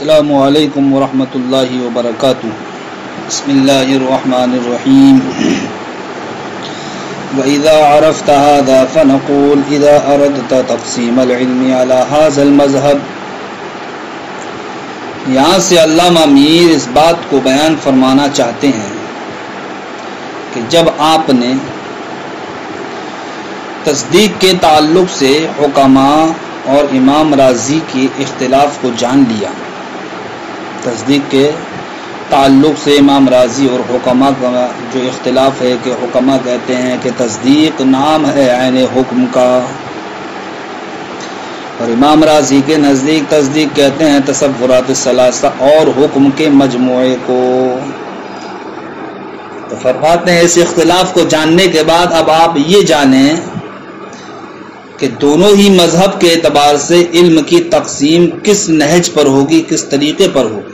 السلام علیکم ورحمۃ اللہ وبرکاتہ۔ بسم اللہ الرحمن الرحیم۔ وَإِذَا عَرَفْتَ هَذَا فَنَقُولُ إِذَا أَرَدْتَ تَقْسِيمَ الْعِلْمِ عَلَى هَذَا الْمَذْهَبِ۔ یہاں سے علامہ میر اس بات کو بیان فرمانا چاہتے ہیں کہ جب آپ نے تصدیق کے تعلق سے حکماء اور امام راضی کے اختلاف کو جان لیا، تصدیق کے تعلق سے امام راضی اور حکماء کا جو اختلاف ہے کہ حکماء کہتے ہیں کہ تصدیق نام ہے عین حکم کا، اور امام راضی کے نزدیک تصدیق کہتے ہیں تصورات الثلاثہ اور حکم کے مجموعے کو۔ تو فرماتے ہیں اس اختلاف کو جاننے کے بعد اب آپ یہ جانیں کہ دونوں ہی مذہب کے اعتبار سے علم کی تقسیم کس نہج پر ہوگی، کس طریقے پر ہوگی۔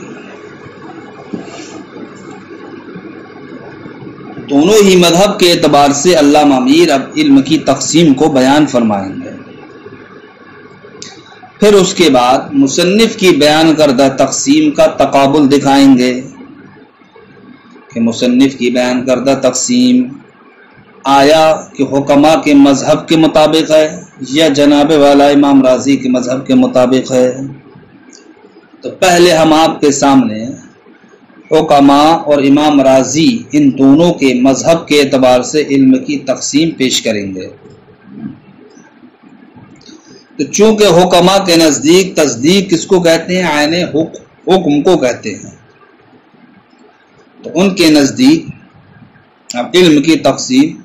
دونوں ہی مذہب کے اعتبار سے علامہ میر اب علم کی تقسیم کو بیان فرمائیں گے، پھر اس کے بعد مصنف کی بیان کردہ تقسیم کا تقابل دکھائیں گے کہ مصنف کی بیان کردہ تقسیم آیا کہ حکماء کے مذہب کے مطابق ہے یا جناب والا امام راضی کے مذہب کے مطابق ہے۔ تو پہلے ہم آپ کے سامنے حکماء اور امام راضی ان دونوں کے مذہب کے اعتبار سے علم کی تقسیم پیش کریں گے۔ تو چونکہ حکماء کے نزدیک تصدیق کس کو کہتے ہیں، عین حکم کو کہتے ہیں، تو ان کے نزدیک اب علم کی تقسیم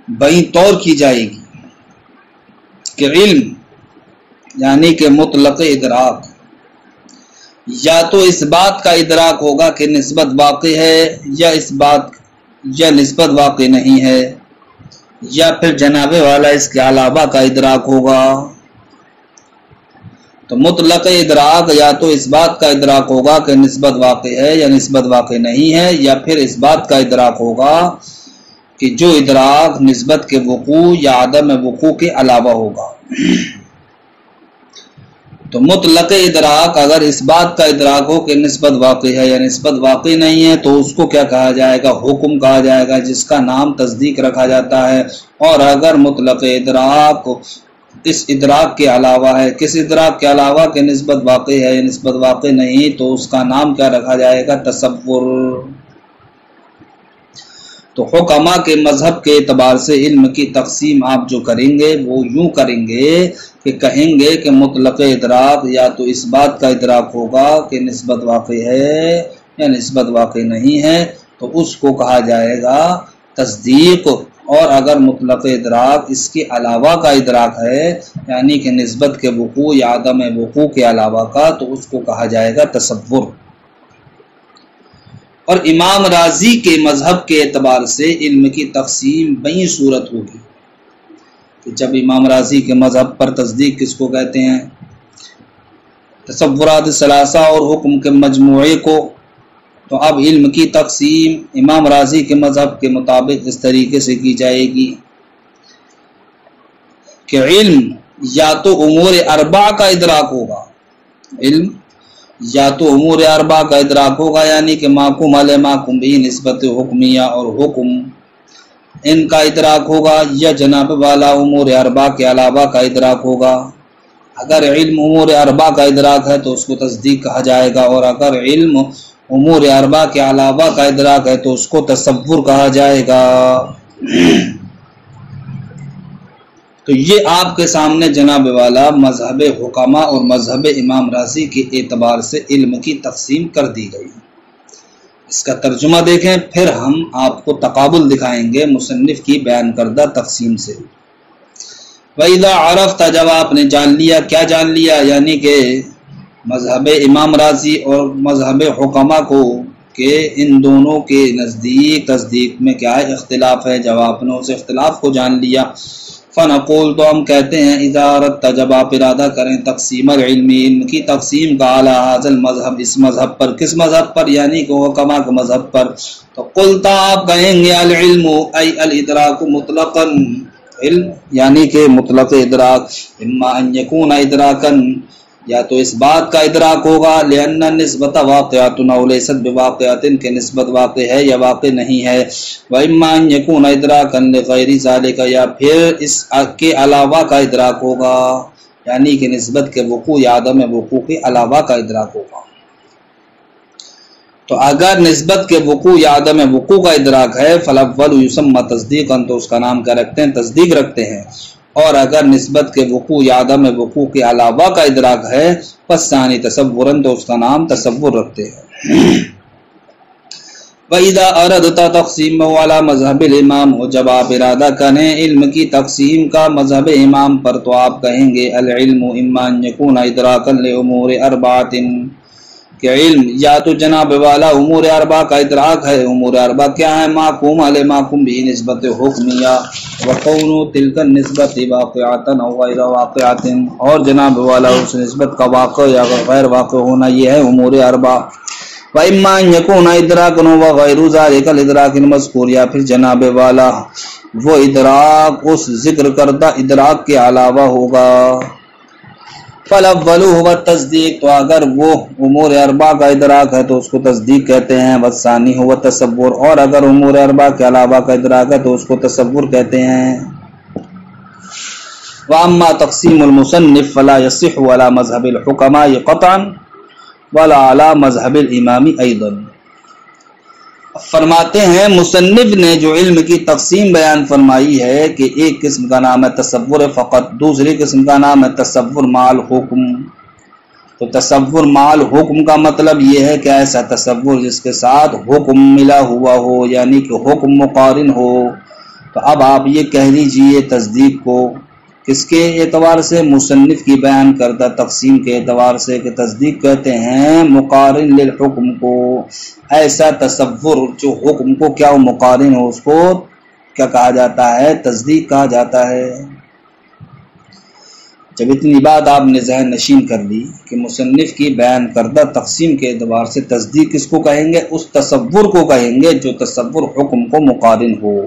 بئی طور کی جائے گی کہ علم یعنی کہ مطلق ادراک یا تو اس بات کا ادراک ہوگا کہ نسبت واقع ہے یا نسبت واقع نہیں ہے، یا پھر جناب والا اس کے علاوہ کا ادراک ہوگا۔ تو مطلق ادراک یا تو اس بات کا ادراک ہوگا کہ نسبت واقع ہے یا نسبت واقع نہیں ہے، یا پھر اس بات کا ادراک ہوگا کہ جو ادراک نسبت کے وقوع یا عدم وقوع کے علاوہ ہوگا۔ تو مطلق ادراک اگر اس بات کا ادراک ہو کہ نسبت واقع ہے یا نسبت واقع نہیں ہے تو اس کو کیا کہا جائے گا، حکم کہا جائے گا، جس کا نام تصدیق رکھا جاتا ہے۔ اور اگر مطلق ادراک اس ادراک کے علاوہ ہے، کس ادراک کے علاوہ کہ نسبت واقع ہے یا نسبت واقع نہیں، تو اس کا نام کیا رکھا جائے گا، تصور۔ تو حکماء کے مذہب کے اعتبار سے علم کی تقسیم آپ جو کریں گے وہ یوں کریں گے کہ کہیں گے کہ مطلق ادراک یا تو اس بات کا ادراک ہوگا کہ نسبت واقع ہے یا نسبت واقع نہیں ہے، تو اس کو کہا جائے گا تصدیق۔ اور اگر مطلق ادراک اس کے علاوہ کا ادراک ہے یعنی کہ نسبت کے وقوع یا عدم وقوع کے علاوہ کا، تو اس کو کہا جائے گا تصور۔ اور امام راضی کے مذہب کے اعتبار سے علم کی تقسیم بئی صورت ہوگی کہ جب امام راضی کے مذہب پر تصدیق کس کو کہتے ہیں، تصورات ثلاثہ اور حکم کے مجموعے کو، تو اب علم کی تقسیم امام راضی کے مذہب کے مطابق اس طریقے سے کی جائے گی کہ علم یا تو امور اربع کا ادراک ہوگا، علم یا تو امور اربع کا ادراک ہوگا یعنی کہ محکوم علیہ محکوم بھی نسبت حکمیہ اور حکم ان کا ادراک ہوگا، یا جناب والا امور اربع کے علاوہ کا ادراک ہوگا۔ اگر علم امور اربع کا ادراک ہے تو اس کو تصدیق کہا جائے گا، اور اگر علم امور اربع کے علاوہ کا ادراک ہے تو اس کو تصور کہا جائے گا۔ تو یہ آپ کے سامنے جناب والا مذہب حکماء اور مذہب امام راضی کے اعتبار سے علم کی تقسیم کر دی گئی۔ اس کا ترجمہ دیکھیں، پھر ہم آپ کو تقابل دکھائیں گے مصنف کی بیان کردہ تقسیم سے۔ وَإِذَا عَرَفْتَ جب آپ نے جان لیا، کیا جان لیا، یعنی کہ مذہب امام راضی اور مذہب حکماء کو کہ ان دونوں کے نزدیک تصدیق میں کیا ہے، اختلاف ہے، جب آپ نے اس اختلاف کو جان لیا، فنقول تو ہم کہتے ہیں اذا اردت جب آپ ارادہ کریں تقسیم العلم علم کی تقسیم کا علی ھذا المذہب اس مذہب پر، کس مذہب پر، یعنی کہ حکماء کے مذہب پر، تو قلتا آپ کہیں گے العلم ای الادراک مطلقا، علم یعنی کہ مطلق ادراک، اما ان یکون ادراکا یا تو اس بات کا ادراک ہوگا لأن النسبت واقعۃ او لیست بواقعۃ کہ نسبت واقع ہے یا واقع نہیں ہے، واما ان یکون ادراکا لغیر ذلک یا پھر اس کے علاوہ کا ادراک ہوگا، یعنی کہ نسبت کے وقوع یا عدم وقوع کے علاوہ کا ادراک ہوگا۔ تو اگر نسبت کے وقوع یا عدم وقوع کا ادراک ہے فالاول یسمى تصدیقا تو اس کا نام کیا رکھتے ہیں؟ تصدیق رکھتے ہیں، اور اگر نسبت کے وقوع یا عدم وقوع کے علاوہ کا ادراک ہے پس ثانی تصورا تو اس کا نام تصور رکھتے ہیں۔ وَإِذَا أَرَدْتَ تَقْسِيمَهُ عَلَى مذہب الامام، جب آپ ارادہ کریں علم کی تقسیم کا مذہب امام پر تو آپ کہیں گے العلم اما ان يكون ادراکا لامور اربعۃ کہ علم یا تو جناب والا امور اربع کا ادراک ہے۔ امور اربع کیا ہے؟ محکوم علی محکوم بھی نسبت حکمیہ وقون تلک النسبت واقعۃ او غیر واقعۃ، اور جناب والا اس نسبت کا واقع یا غیر واقع ہونا یہ ہے امور اربع۔ واما ان يكون ادراک وغیر ذلك الادراک المذکور یا پھر جناب والا وہ ادراک اس ذکر کردہ ادراک کے علاوہ ہوگا۔ فالاول هو التصدیق تو اگر وہ امور اربع کا ادراک ہے تو اس کو تصدیق کہتے ہیں، والثانی هو التصور اور اگر امور اربع کے علاوہ کا ادراک ہے تو اس کو تصور کہتے ہیں۔ واما تقسیم المصنف فلا يصح على مذهب الحکماء قطعا ولا على مذهب الامام ایضا۔ فرماتے ہیں مصنف نے جو علم کی تقسیم بیان فرمائی ہے کہ ایک قسم کا نام ہے تصور فقط، دوسری قسم کا نام ہے تصور مال حکم۔ تو تصور مال حکم کا مطلب یہ ہے کہ ایسا تصور جس کے ساتھ حکم ملا ہوا ہو، یعنی کہ حکم مقارن ہو۔ تو اب آپ یہ کہہ لیجئے تصدیق کو کس کے اعتبار سے؟ مصنف کی بیان کردہ تقسیم کے اعتبار سے، کہ تصدیق کہتے ہیں مقارن للحکم کو، ایسا تصور جو حکم کو کیا وہ مقارن ہو اس کو کیا کہا جاتا ہے؟ تصدیق کہا جاتا ہے۔ جب اتنی بات آپ نے ذہن نشین کر لی کہ مصنف کی بیان کردہ تقسیم کے اعتبار سے تصدیق کس کو کہیں گے؟ اس تصور کو کہیں گے جو تصور حکم کو مقارن ہو۔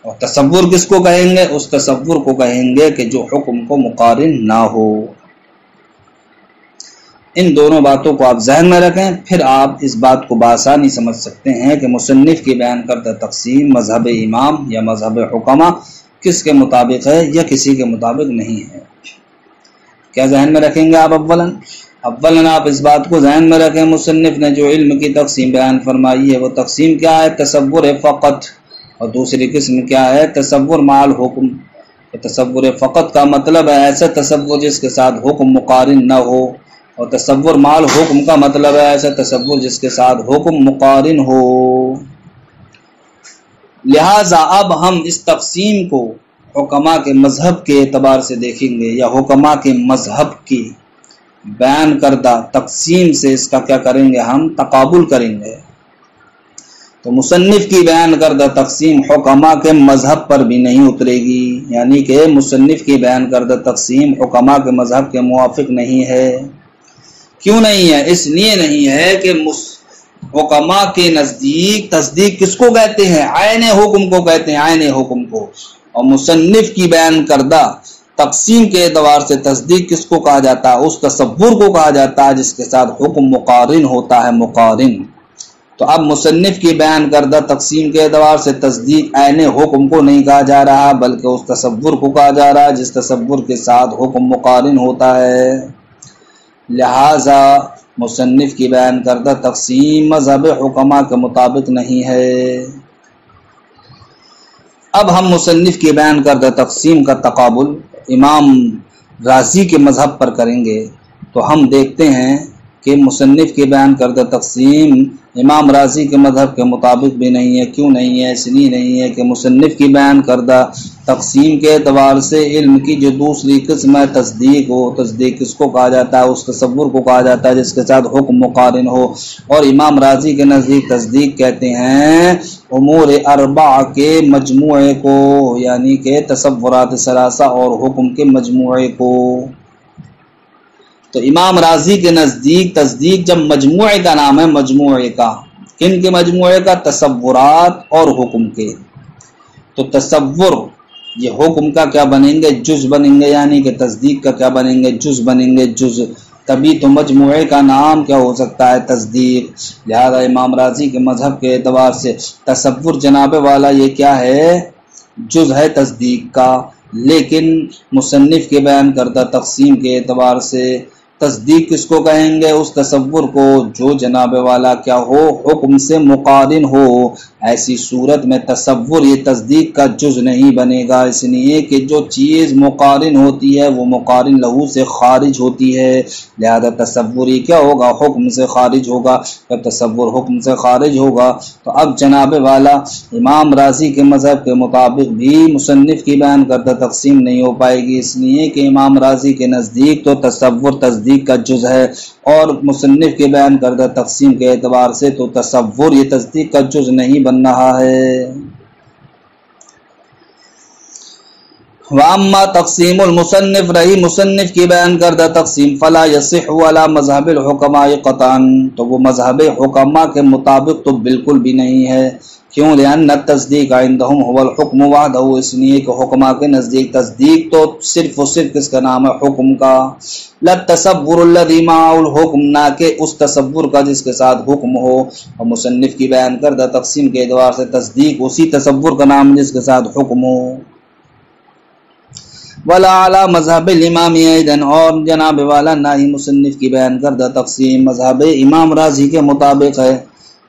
اور تصور کس کو کہیں گے؟ اس تصور کو کہیں گے کہ جو حکم کو مقارن نہ ہو۔ ان دونوں باتوں کو آپ ذہن میں رکھیں، پھر آپ اس بات کو بآسانی سمجھ سکتے ہیں کہ مصنف کی بیان کردہ تقسیم مذہب امام یا مذہب حکما کس کے مطابق ہے یا کسی کے مطابق نہیں ہے۔ کیا ذہن میں رکھیں گے آپ؟ اولاً آپ اس بات کو ذہن میں رکھیں مصنف نے جو علم کی تقسیم بیان فرمائی ہے وہ تقسیم کیا ہے؟ تصور فقط، اور دوسری قسم کیا ہے؟ تصور مال حکم۔ تصور فقط کا مطلب ہے ایسا تصور جس کے ساتھ حکم مقارن نہ ہو، اور تصور مال حکم کا مطلب ہے ایسا تصور جس کے ساتھ حکم مقارن ہو۔ لہٰذا اب ہم اس تقسیم کو حکماء کے مذہب کے اعتبار سے دیکھیں گے، یا حکماء کے مذہب کی بیان کردہ تقسیم سے اس کا کیا کریں گے؟ ہم تقابل کریں گے۔ تو مصنف کی بیان کردہ تقسیم حکماء کے مذہب پر بھی نہیں اترے گی، یعنی کہ مصنف کی بیان کردہ تقسیم حکماء کے مذہب کے موافق نہیں ہے۔ کیوں نہیں ہے؟ اس لیے نہیں ہے کہ حکماء کے نزدیک تصدیق کس کو کہتے ہیں؟ عین حکم کو کہتے ہیں، عین حکم کو۔ اور مصنف کی بیان کردہ تقسیم کے اعتبار سے تصدیق کس کو کہا جاتا ہے؟ اس تصور کو کہا جاتا ہے جس کے ساتھ حکم مقارن ہوتا ہے، مقارن۔ تو اب مصنف کی بیان کردہ تقسیم کے اعتبار سے تصدیق عین حکم کو نہیں کہا جا رہا بلکہ اس تصور کو کہا جا رہا ہے جس تصور کے ساتھ حکم مقارن ہوتا ہے۔ لہذا مصنف کی بیان کردہ تقسیم مذہب حکماء کے مطابق نہیں ہے۔ اب ہم مصنف کی بیان کردہ تقسیم کا تقابل امام رازی کے مذہب پر کریں گے تو ہم دیکھتے ہیں کہ مصنف کی بیان کردہ تقسیم امام رازی کے مذہب کے مطابق بھی نہیں ہے۔ کیوں نہیں ہے؟ اس لیے نہیں ہے کہ مصنف کی بیان کردہ تقسیم کے اعتبار سے علم کی جو دوسری قسم ہے تصدیق ہو، تصدیق کس کو کہا جاتا ہے؟ اس تصور کو کہا جاتا ہے جس کے ساتھ حکم مقارن ہو، اور امام رازی کے نزدیک تصدیق کہتے ہیں امور اربع کے مجموعے کو، یعنی کہ تصورات ثلاثہ اور حکم کے مجموعے کو۔ تو امام رازی کے نزدیک تصدیق جب مجموعے کا نام ہے، مجموعے کا، کن کے مجموعے کا؟ تصورات اور حکم کے۔ تو تصور یہ حکم کا کیا بنیں گے؟ جز بنیں گے، یعنی کہ تصدیق کا کیا بنیں گے؟ جز بنیں گے، جز۔ تبھی تو مجموعے کا نام کیا ہو سکتا ہے؟ تصدیق۔ لہذا امام راضی کے مذہب کے اعتبار سے تصور جناب والا یہ کیا ہے؟ جز ہے تصدیق کا۔ لیکن مصنف کے بیان کردہ تقسیم کے اعتبار سے تصدیق کس کو کہیں گے؟ اس تصور کو جو جناب والا کیا ہو؟ حکم سے مقارن ہو۔ ایسی صورت میں تصور یہ تصدیق کا جز نہیں بنے گا، اس لیے کہ جو چیز مقارن ہوتی ہے وہ مقارن لہو سے خارج ہوتی ہے، لہذا تصور یہ کیا ہوگا؟ حکم سے خارج ہوگا۔ جب تصور حکم سے خارج ہوگا تو اب جناب والا امام راضی کے مذہب کے مطابق بھی مصنف کی بیان کردہ تقسیم نہیں ہو پائے گی، اس لیے کہ امام راضی کے نزدیک تو تصور تصدیق کا جز ہے، اور مصنف کے بیان کردہ تقسیم کے اعتبار سے تو تصور یہ تصدیق کا جز نہیں بن رہا ہے۔ وَأَمَّا تقسیم المصنف، رہی مصنف کی بیان کردہ تقسیم، فَلَا يَصِحُ عَلَى مذہب الحکماء قطعاً، تو وہ مذہب حکماء کے مطابق تو بالکل بھی نہیں ہے۔ کیوں؟ لأن التصدیق عندهم هو الحکم وحدہ، اس لیے کہ حکماء کے نزدیک تصدیق تو صرف و صرف کس کا نام ہے؟ حکم کا۔ للتصور الذی معه الحکم، نہ کہ اس تصور کا جس کے ساتھ حکم ہو، اور مصنف کی بیان کردہ تقسیم کے اعتبار سے تصدیق اسی تصور کا نام جس کے ساتھ حکم ہو۔ ولا اعلیٰ مذہب الامام ایدن، اور جناب والا نہ ہی مصنف کی بیان کردہ تقسیم مذہب امام راضی کے مطابق ہے۔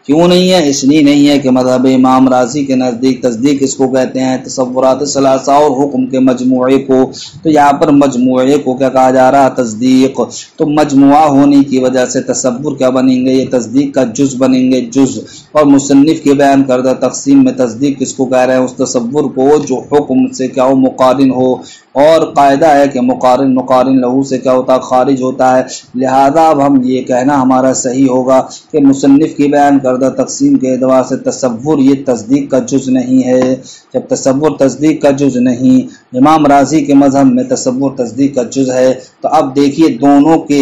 کیوں نہیں ہے؟ اس لیے نہیں ہے کہ مذہب امام راضی کے نزدیک تصدیق اس کو کہتے ہیں تصورات ثلاثہ اور حکم کے مجموعے کو، تو یہاں پر مجموعے کو کیا کہا جا رہا ہے؟ تصدیق۔ تو مجموعہ ہونے کی وجہ سے تصور کیا بنیں گے؟ یہ تصدیق کا جز بنیں گے، جز۔ اور مصنف کے بیان کردہ تقسیم میں تصدیق کس کو کہہ رہے ہیں؟ اس تصور کو جو حکم سے کیا ہو؟ مقارن ہو، اور قاعدہ ہے کہ مقارن لہو سے کیا ہوتا ہے؟ خارج ہوتا ہے۔ لہذا اب ہم یہ کہنا ہمارا صحیح ہوگا کہ مصنف کی بیان کردہ تقسیم کے اعتبار سے تصور یہ تصدیق کا جز نہیں ہے۔ جب تصور تصدیق کا جز نہیں، امام راضی کے مذہب میں تصور تصدیق کا جز ہے، تو اب دیکھیے دونوں کے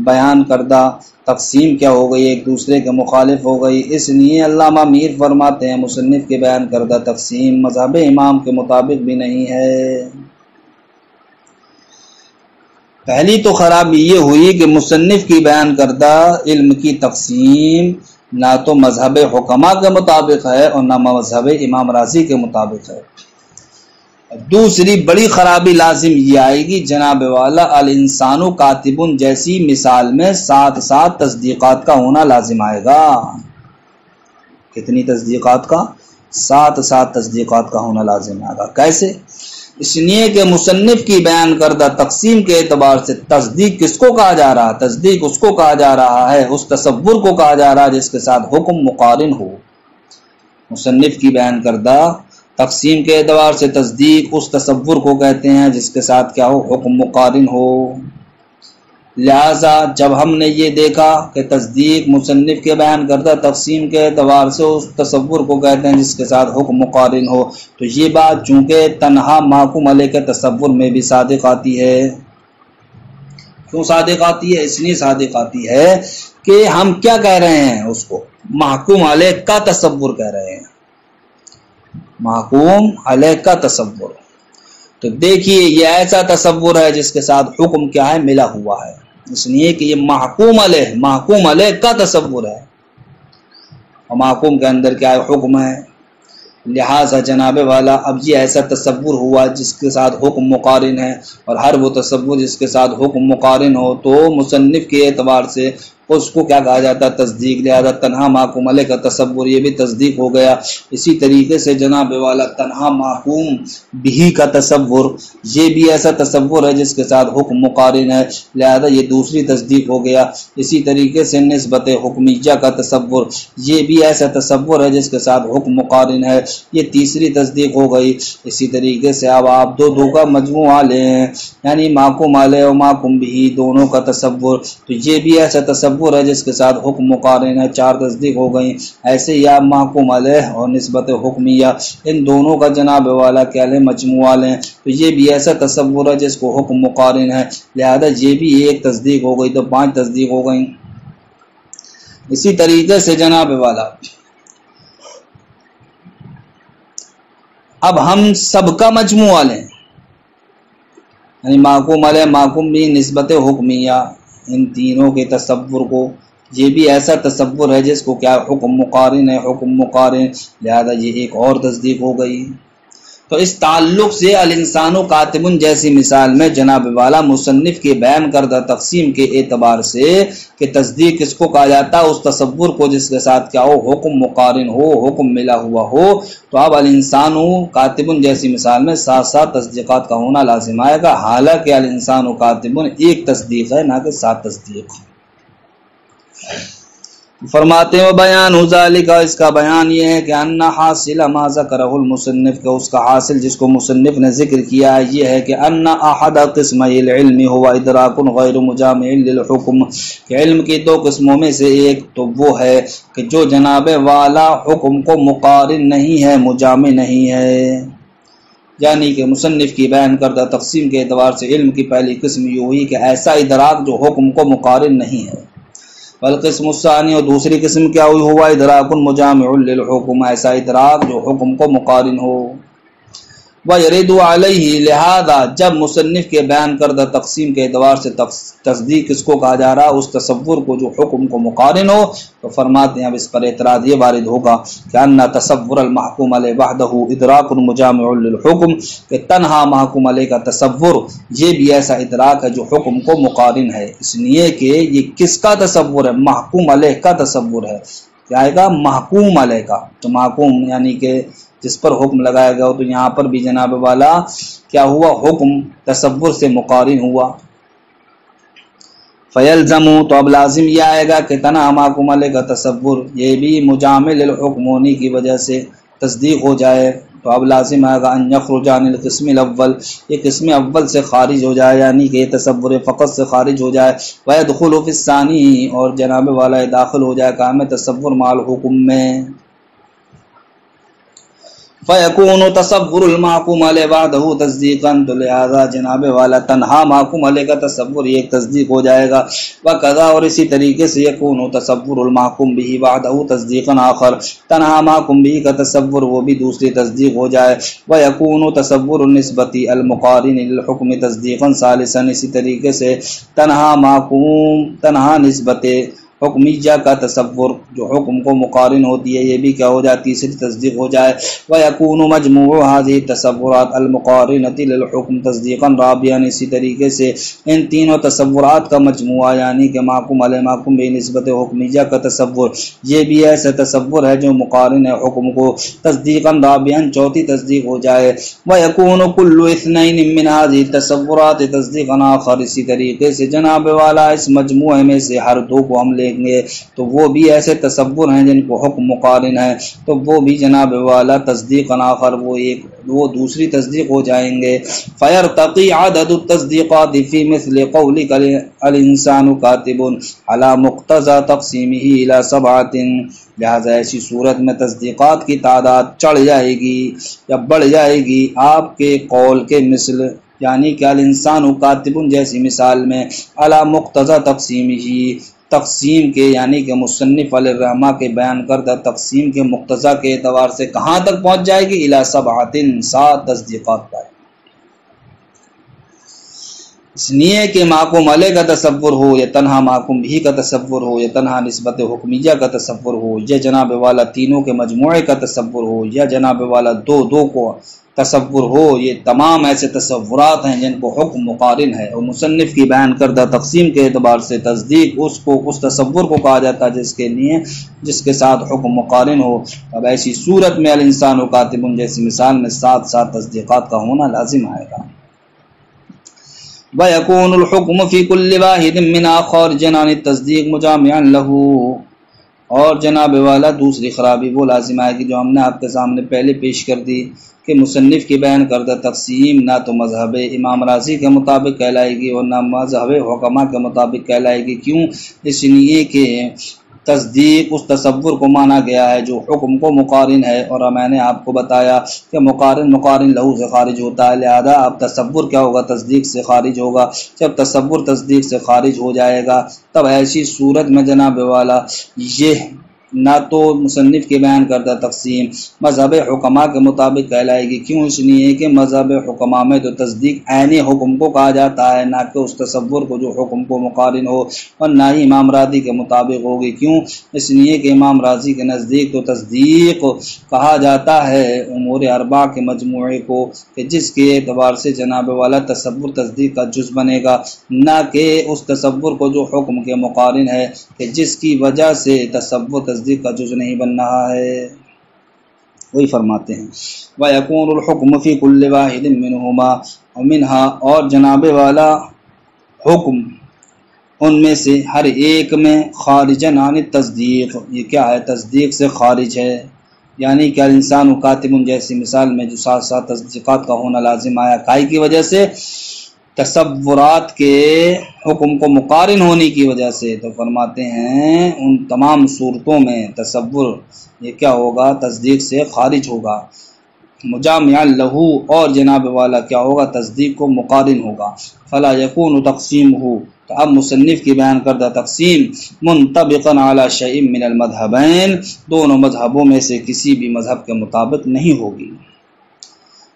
بیان کردہ تقسیم کیا ہو گئی؟ ایک دوسرے کے مخالف ہو گئی۔ اس لیے علامہ میر فرماتے ہیں مصنف کے بیان کردہ تقسیم مذہب امام کے مطابق بھی نہیں ہے۔ پہلی تو خرابی یہ ہوئی کہ مصنف کی بیان کردہ علم کی تقسیم نہ تو مذہب حکماء کے مطابق ہے اور نہ مذہب امام راضی کے مطابق ہے۔ دوسری بڑی خرابی لازم یہ آئے گی جناب والا الانسان کاتب جیسی مثال میں ساتھ ساتھ تصدیقات کا ہونا لازم آئے گا۔ کتنی تصدیقات کا؟ ساتھ ساتھ تصدیقات کا ہونا لازم آئے گا۔ کیسے؟ اس لیے کہ مصنف کی بیان کردہ تقسیم کے اعتبار سے تصدیق کس کو کہا جا رہا ہے؟ تصدیق اس کو کہا جا رہا ہے، اس تصور کو کہا جا رہا ہے جس کے ساتھ حکم مقارن ہو۔ مصنف کی بیان کردہ تقسیم کے اعتبار سے تصدیق اس تصور کو کہتے ہیں جس کے ساتھ کیا ہو؟ حکم مقارن ہو۔ لہذا جب ہم نے یہ دیکھا کہ تصدیق مصنف کے بیان کردہ تقسیم کے اعتبار سے اس تصور کو کہتے ہیں جس کے ساتھ حکم مقارن ہو، تو یہ بات چونکہ تنہا محکوم علیہ کے تصور میں بھی صادق آتی ہے۔ کیوں صادق آتی ہے؟ اس لیے صادق آتی ہے کہ ہم کیا کہہ رہے ہیں؟ اس کو محکوم علیہ کا تصور کہہ رہے ہیں، محکوم علیہ کا تصور۔ تو دیکھیے یہ ایسا تصور ہے جس کے ساتھ حکم کیا ہے؟ ملا ہوا ہے، اس لیے کہ یہ محکوم علیہ کا تصور ہے، اور محکوم کے اندر کیا ہے؟ حکم ہے۔ لہذا جناب والا اب یہ ایسا تصور ہوا جس کے ساتھ حکم مقارن ہے، اور ہر وہ تصور جس کے ساتھ حکم مقارن ہو تو مصنف کے اعتبار سے اس کو کیا کہا جاتا ہے؟ تصدیق۔ لہذا تنہا محکوم علیہ کا تصور یہ بھی تصدیق ہو گیا۔ اسی طریقے سے جناب والا تنہا محکوم بھی کا تصور یہ بھی ایسا تصور ہے جس کے ساتھ حکم مقارن ہے، لہذا یہ دوسری تصدیق ہو گیا۔ اسی طریقے سے نسبت حکمیہ کا تصور یہ بھی ایسا تصور ہے جس کے ساتھ حکم مقارن ہے، یہ تیسری تصدیق ہو گئی۔ اسی طریقے سے اب آپ دو کا مجموعہ لیں، یعنی محکوم علیہ اور محکوم بھی دونوں کا تصور، تو یہ بھی ایسا تصور ہے جس کے ساتھ حکم مقارن ہے، چار تصدیق ہو گئیں۔ ایسے ہی آپ محکوم علیہ اور نسبت حکمیہ ان دونوں کا جناب والا کیا لیں؟ مجموعہ لیں، تو یہ بھی ایسا تصور ہے جس کو حکم مقارن ہے، لہذا یہ بھی ایک تصدیق ہو گئی، تو 5 تصدیق ہو گئیں۔ اسی طریقے سے جناب والا اب ہم سب کا مجموعہ لیں، یعنی محکوم علیہ، محکوم بھی، نسبت حکمیہ، ان تینوں کے تصور کو، یہ بھی ایسا تصور ہے جس کو کیا حکم مقارن ہے، حکم مقارن، لہذا یہ ایک اور تصدیق ہو گئی۔ تو اس تعلق سے الانسان کاتب جیسی مثال میں جناب والا مصنف کے بیان کردہ تقسیم کے اعتبار سے کہ تصدیق کس کو کہا جاتا ہے، اس تصور کو جس کے ساتھ کیا ہو، حکم مقارن ہو، حکم ملا ہوا ہو۔ تو اب الانسان کاتب جیسی مثال میں ساتھ ساتھ تصدیقات کا ہونا لازم آئے گا، حالانکہ الانسان کاتب ایک تصدیق ہے، نہ کہ 7 تصدیق۔ فرماتے ہیں بیان ذالک، اس کا بیان یہ ہے کہ ان حاصل ما ذکرہ المصنف، کہ اس کا حاصل جس کو مصنف نے ذکر کیا ہے یہ ہے کہ ان احد قسمی العلم هو ادراک غیر مجامع للحکم، کہ علم کی 2 قسموں میں سے ایک تو وہ ہے کہ جو جناب والا حکم کو مقارن نہیں ہے، مجامع نہیں ہے، یعنی کہ مصنف کی بیان کردہ تقسیم کے اعتبار سے علم کی پہلی قسم یہ ہوئی کہ ایسا ادراک جو حکم کو مقارن نہیں ہے، والقسم الثانی، اور دوسری قسم کیا ہوئی، ہوا ادراک مجامع للحکم، ایسا ادراک جو حکم کو مقارن ہو۔ وَيَرِدُ عَلَيْهِ، لہذا جب مصنف کے بیان کردہ تقسیم کے اعتبار سے تصدیق اس کو کہا جا رہا اس تصور کو جو حکم کو مقارن ہو، تو فرماتے ہیں اب اس پر اعتراض یہ وارد ہوگا کہ ان تصور المحکوم علیہ وحدہ ادراک مجامع للحکم، کہ تنہا محکوم علیہ کا تصور یہ بھی ایسا ادراک ہے جو حکم کو مقارن ہے، اس لیے کہ یہ کس کا تصور ہے، محکوم علیہ کا تصور ہے، کیا آئے گا، محکوم علیہ کا۔ تو محکوم یعنی کہ جس پر حکم لگایا گیا ہو، تو یہاں پر بھی جناب والا کیا ہوا، حکم تصور سے مقارن ہوا۔ فیلزم، تو اب لازم یہ آئے گا کہ تنہا محکوم علیہ کا تصور یہ بھی مجامع للحکم ہونے کی وجہ سے تصدیق ہو جائے، تو اب لازم آئے گا ان یخرج عن القسم الاول، یہ قسم اول سے خارج ہو جائے، یعنی کہ یہ تصور فقط سے خارج ہو جائے، ویدخل فی الثانی، اور جناب والا داخل ہو جائے کام تصور مع الحکم میں، فیکون تصور المحکوم علیہ بعدہ تصدیقا، تو لہذا جناب والا تنہا محکوم علیہ کا تصور یہ ایک تصدیق ہو جائے گا، وقضا، اور اسی طریقے سے یکون تصور المحکوم بھی بعدہ تصدیقا آخر، تنہا محکوم بھی کا تصور وہ بھی دوسری تصدیق ہو جائے، ویکون تصور النسبت المقارن للحکم تصدیقا ثالثا، اسی طریقے سے تنہا نسبت حکمیہ کا تصور جو حکم کو مقارن ہوتی ہے یہ بھی کیا ہو جائے، تیسری تصدیق ہو جائے، وَيَكُونُ مَجْمُوعُ هَذِهِ التَّصَوُّرَاتِ الْمُقَارِنَةِ لِلْحُكْمِ تَصْدِيقًا رَابِعًا، اسی طریقے سے ان تینوں تصورات کا مجموعہ یعنی کہ محکوم علیہ، محکوم بہ نسبت حکمیہ کا تصور یہ بھی ایسا تصور ہے جو مقارن ہے حکم کو، تصدیقاً رابعاً چوتھی تصدیق ہو جائے، وَيَكُونُ كُلُّ اثْنَيْنٍ مِّنْ هَذِهِ التَّصَوُّرَاتِ تَصْدِيقًا آخر، اسی طریقے سے جناب والا اس مجموعے میں سے ہر دو کو ہم لیں گے تو وہ بھی ایسے تصور ہیں جن کو حکم مقارن ہے، تو وہ بھی جناب والا تصدیق آخر وہ دوسری تصدیق ہو جائیں گے، فَيَرْتَقِي عَدَدُ التَّصْدِيقَاتِ فِي مِثْلِ قَوْلِكَ الْإِنسَانُ كَاتِبٌ عَلَى مُقْتَضَى تَقْسِيمِهِ إِلَى 7، لہذا ایسی صورت میں تصدیقات کی تعداد چڑھ جائے گی یا بڑھ جائے گی آپ کے قول کے مثل، یعنی کہ الانسان کاتب جیسی مثال میں علی مقتضی تقسیم کے یعنی کہ مصنف علیہ الرحمہ کے بیان کردہ تقسیم کے مقتضی کے اعتبار سے کہاں تک پہنچ جائے گی، الی 7 تصدیقات پر، اس لیے کہ محکوم علیہ کا تصور ہو یا تنہا محکوم بھی کا تصور ہو یا تنہا نسبت حکمیہ کا تصور ہو یا جناب والا تینوں کے مجموعے کا تصور ہو یا جناب والا دو کو تصور ہو، یہ تمام ایسے تصورات ہیں جن کو حکم مقارن ہے، اور مصنف کی بیان کردہ تقسیم کے اعتبار سے تصدیق اس تصور کو کہا جاتا ہے جس کے ساتھ حکم مقارن ہو۔ اب ایسی صورت میں الانسان کاتب جیسی مثال میں 7 تصدیقات کا ہونا لازم آئے گا۔ وَيَكُونُ الْحُكْمُ فِي كُلِّ وَاحِدٍ مِّنْ خَارِجًا عَنِ التَّصْدِيقِ مُجَامِعًا لَهُ، اور جناب والا دوسری خرابی وہ لازم آئے گی جو ہم نے آپ کے سامنے پہلے پیش کر دی کہ مصنف کی بیان کردہ تقسیم نہ تو مذہب امام راضی کے مطابق کہلائے گی اور نہ مذہب حکما کے مطابق کہلائے گی، کیوں؟ اس لیے کہ تصدیق اس تصور کو مانا گیا ہے جو حکم کو مقارن ہے، اور میں نے آپ کو بتایا کہ مقارن لہو سے خارج ہوتا ہے، لہذا اب تصور کیا ہوگا، تصدیق سے خارج ہوگا۔ جب تصور تصدیق سے خارج ہو جائے گا تب ایسی صورت میں جناب والا یہ نہ تو مصنف کے بیان کردہ تقسیم مذہب حکماء کے مطابق کہلائے گی۔ کیوں؟ اس لیے کہ مذہب حکماء میں تو تصدیق عین حکم کو کہا جاتا ہے، نہ کہ اس تصور کو جو حکم کو مقارن ہو، اور نہ ہی امام راضی کے مطابق ہوگی۔ کیوں؟ اس لیے کہ امام راضی کے نزدیک تو تصدیق کہا جاتا ہے امور اربع کے مجموعے کو، کہ جس کے اعتبار سے جناب والا تصور تصدیق کا جز بنے گا، نہ کہ اس تصور کو جو حکم کے مقارن ہے، کہ جس کی وجہ سے تصور تصدیق کا جز نہیں بن رہا ہے۔ وہی فرماتے ہیں وَيَكُونُ الْحُكْمُ فِي كُلِّ وَاحِدٍ مِّنْهُمَا وَمِنْهَا، اور جناب والا حکم ان میں سے ہر ایک میں خارجاً عن التصدیق، یہ کیا ہے؟ تصدیق سے خارج ہے، یعنی کہ الانسان کاتب جیسی مثال میں جو ساتھ ساتھ تصدیقات کا ہونا لازم آیا، کائی کی وجہ سے؟ تصورات کے حکم کو مقارن ہونے کی وجہ سے۔ تو فرماتے ہیں ان تمام صورتوں میں تصور یہ کیا ہوگا؟ تصدیق سے خارج ہوگا، مجامع لہو، اور جناب والا کیا ہوگا؟ تصدیق کو مقارن ہوگا۔ فلا یکون تقسیم ہو، تو اب مصنف کی بیان کردہ تقسیم منطبقا علی شیء من المذہبین، دونوں مذہبوں میں سے کسی بھی مذہب کے مطابق نہیں ہوگی۔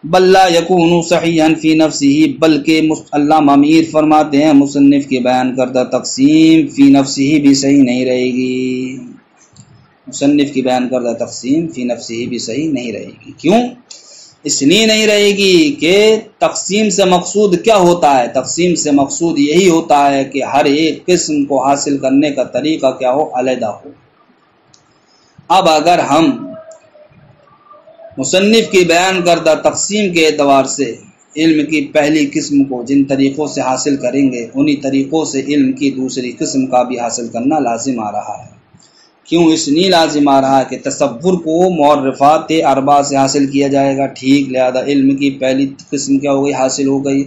بل لا یکون صحیحا فی نفسہ، بلکہ علامہ امیر فرماتے ہیں مصنف کی بیان کردہ تقسیم فی نفسہ بھی صحیح نہیں رہے گی، مصنف کی بیان کردہ تقسیم فی نفسہ بھی صحیح نہیں رہے گی۔ کیوں؟ اس لیے نہیں رہے گی کہ تقسیم سے مقصود کیا ہوتا ہے؟ تقسیم سے مقصود یہی ہوتا ہے کہ ہر ایک قسم کو حاصل کرنے کا طریقہ کیا ہو؟ علیحدہ ہو۔ اب اگر ہم مصنف کی بیان کردہ تقسیم کے اعتبار سے علم کی پہلی قسم کو جن طریقوں سے حاصل کریں گے، انہی طریقوں سے علم کی دوسری قسم کا بھی حاصل کرنا لازم آ رہا ہے۔ کیوں اس لیے لازم آ رہا ہے کہ تصور کو معرفات اربع سے حاصل کیا جائے گا، ٹھیک، لہذا علم کی پہلی قسم کیا ہو گئی؟ حاصل ہو گئی۔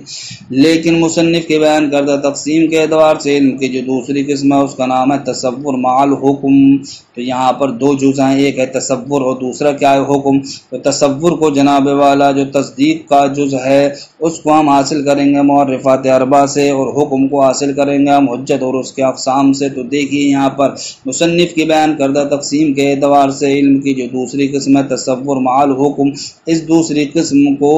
لیکن مصنف کے بیان کردہ تقسیم کے اعتبار سے علم کی جو دوسری قسم ہے اس کا نام ہے تصور مع الحکم۔ تو یہاں پر دو جز ہیں، ایک ہے تصور اور دوسرا کیا ہے؟ حکم۔ تو تصور کو جناب والا جو تصدیق کا جز ہے اس کو ہم حاصل کریں گے معرفات اربع سے، اور حکم کو حاصل کریں گے ہم حجت اور اس کے اقسام سے۔ تو دیکھیے یہاں پر مصنف کی بیان کردہ تقسیم کے اعتبار سے علم کی جو دوسری قسم ہے تصور مع الحکم، اس دوسری قسم کو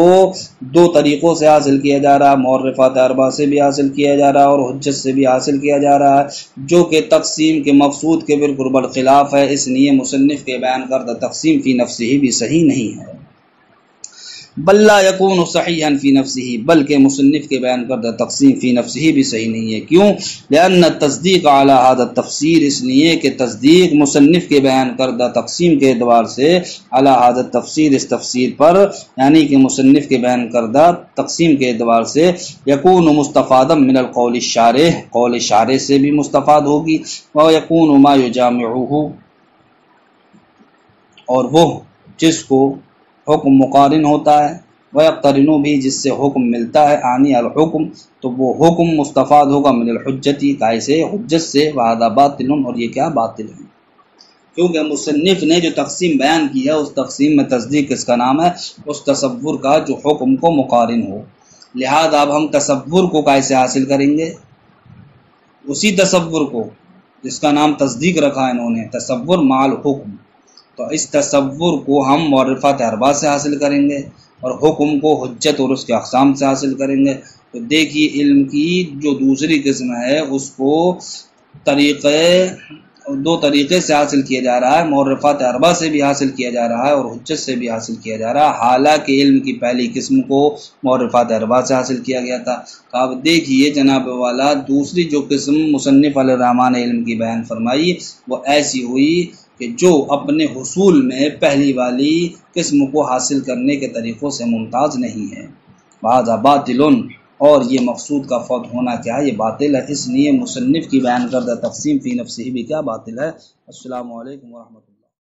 دو طریقوں سے حاصل کیا جا رہا ہے، معرفات اربع سے بھی حاصل کیا جا رہا ہے اور حجت سے بھی حاصل کیا جا رہا ہے، جو کہ تقسیم کے مقصود کے بالکل برخلاف ہے۔ اس لیے مصنف کے بیان کردہ تقسیم فی نفسہ بھی صحیح نہیں ہے۔ بل لا یکون صحیحا فی نفسہ، بلکہ مصنف کے بیان کردہ تقسیم فی نفسہ بھی صحیح نہیں ہے۔ کیوں؟ لأن التصدیق علی ھذا التفسیر، اس لیے کہ تصدیق مصنف کے بیان کردہ تقسیم کے اعتبار سے علی ھذا التفسیر، اس تفسیر پر، یعنی کہ مصنف کے بیان کردہ تقسیم کے اعتبار سے یکون مستفادا من القول الشارح، قول شارح سے بھی مستفاد ہوگی، ویکون ما یجامعہ، اور وہ جس کو حکم مقارن ہوتا ہے، وَيَقْتَرِنُ بھی، جس سے حکم ملتا ہے، آنی الحکم، تو وہ حکم مستفاد ہوگا من الحجتی، کائے سے؟ حجت سے، وَهَذَا بَاطِلٌ، اور یہ کیا؟ باطل ہے۔ کیونکہ مصنف نے جو تقسیم بیان کی ہے اس تقسیم میں تصدیق کس کا نام ہے؟ اس تصور کا جو حکم کو مقارن ہو۔ لہذا اب ہم تصور کو کائے سے حاصل کریں گے؟ اسی تصور کو جس کا نام تصدیق رکھا انہوں نے، تصور مع الحکم۔ تو اس تصور کو ہم معرفات اربع سے حاصل کریں گے اور حکم کو حجت اور اس کے اقسام سے حاصل کریں گے۔ تو دیکھیے علم کی جو دوسری قسم ہے اس کو دو طریقے سے حاصل کیا جا رہا ہے، معرفات اربع سے بھی حاصل کیا جا رہا ہے اور حجت سے بھی حاصل کیا جا رہا ہے، حالانکہ علم کی پہلی قسم کو معرفات اربع سے حاصل کیا گیا تھا۔ تو اب دیکھیے جناب والا دوسری جو قسم مصنف علیہ الرحمٰن نے علم کی بیان فرمائی وہ ایسی ہوئی کہ جو اپنے حصول میں پہلی والی قسم کو حاصل کرنے کے طریقوں سے ممتاز نہیں ہے۔ وَهَذَا بَاطِلٌ، اور یہ مقصود کا فوت ہونا کیا ہے؟ یہ باطل ہے۔ اس لیے مصنف کی بیان کردہ تقسیم فی نفسہ بھی کیا؟ باطل ہے۔ السلام علیکم ورحمۃ اللہ۔